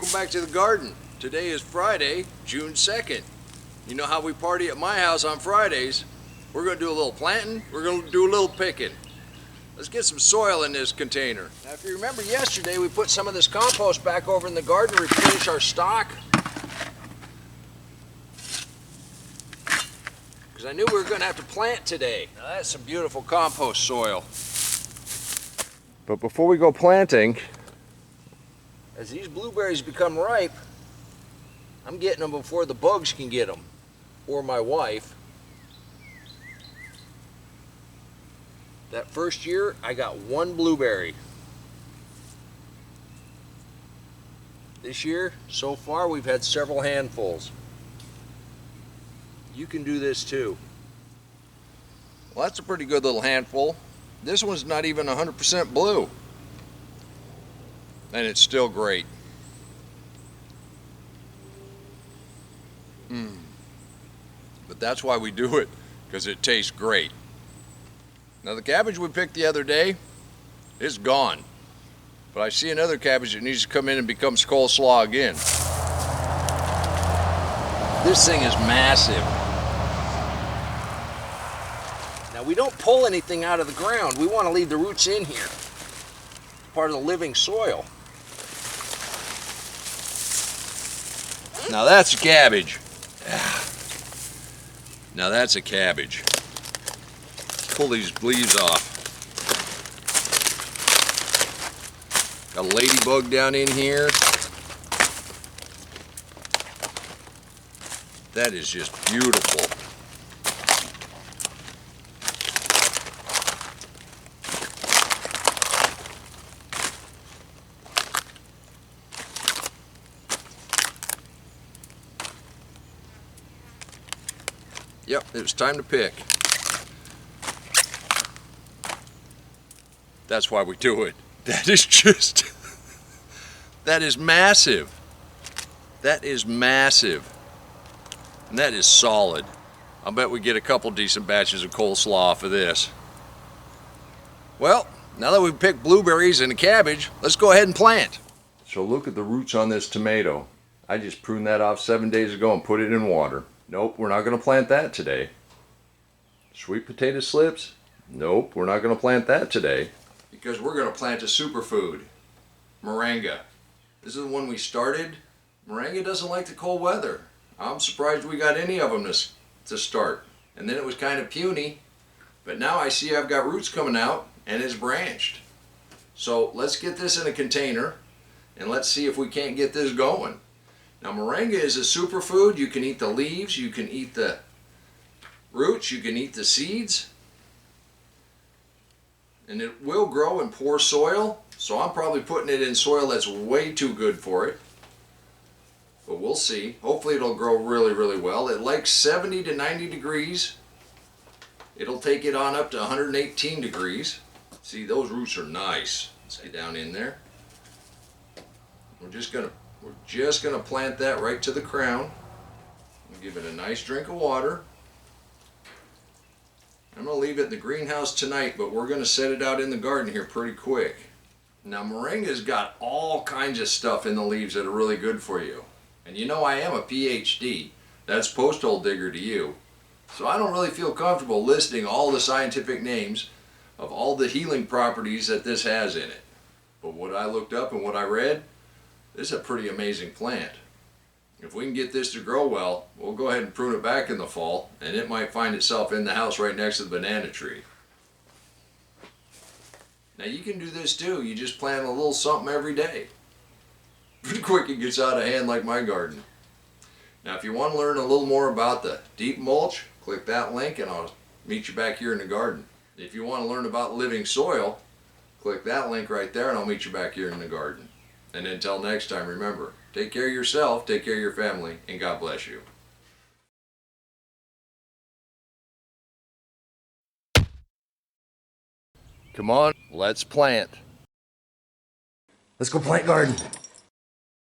Welcome back to the garden. Today is Friday, June 2nd. You know how we party at my house on Fridays. We're going to do a little planting, we're going to do a little picking. Let's get some soil in this container. Now if you remember yesterday, we put some of this compost back over in the garden to replenish our stock. Because I knew we were going to have to plant today. Now that's some beautiful compost soil. But before we go planting, as these blueberries become ripe, I'm getting them before the bugs can get them, or my wife. That first year, I got one blueberry. This year, so far, we've had several handfuls. You can do this too. Well, that's a pretty good little handful. This one's not even 100% blue. And it's still great. But that's why we do it, because it tastes great. Now the cabbage we picked the other day is gone. But I see another cabbage that needs to come in and becomes coleslaw again. This thing is massive. Now we don't pull anything out of the ground. We want to leave the roots in here. Part of the living soil. Now that's a cabbage. Now that's a cabbage. Let's pull these leaves off. Got a ladybug down in here. That is just beautiful. Yep, it was time to pick. That's why we do it. That is just, that is massive. That is massive. And that is solid. I'll bet we get a couple decent batches of coleslaw off of this. Well, now that we've picked blueberries and a cabbage, let's go ahead and plant. So look at the roots on this tomato. I just pruned that off 7 days ago and put it in water. Nope, we're not going to plant that today. Sweet potato slips? Nope, we're not going to plant that today. Because we're going to plant a superfood, Moringa. This is the one we started. Moringa doesn't like the cold weather. I'm surprised we got any of them to start. And then it was kind of puny, but now I see I've got roots coming out and it's branched. So let's get this in a container and let's see if we can't get this going. Now Moringa is a superfood. You can eat the leaves, you can eat the roots, you can eat the seeds. And it will grow in poor soil, so I'm probably putting it in soil that's way too good for it. But we'll see. Hopefully it'll grow really, really well. It likes 70 to 90 degrees. It'll take it on up to 118 degrees. See, those roots are nice. Let's get down in there. We're just gonna plant that right to the crown. And give it a nice drink of water. I'm going to leave it in the greenhouse tonight, but we're going to set it out in the garden here pretty quick. Now Moringa's got all kinds of stuff in the leaves that are really good for you. And you know I am a PhD. That's post-hole digger to you. So I don't really feel comfortable listing all the scientific names of all the healing properties that this has in it. But what I looked up and what I read, this is a pretty amazing plant. If we can get this to grow well, we'll go ahead and prune it back in the fall, and it might find itself in the house right next to the banana tree. Now you can do this too. You just plant a little something every day. Pretty quick it gets out of hand like my garden. Now if you want to learn a little more about the deep mulch, click that link and I'll meet you back here in the garden. If you want to learn about living soil, click that link right there and I'll meet you back here in the garden. And until next time, remember, take care of yourself, take care of your family, and God bless you. Come on, let's plant. Let's go plant garden.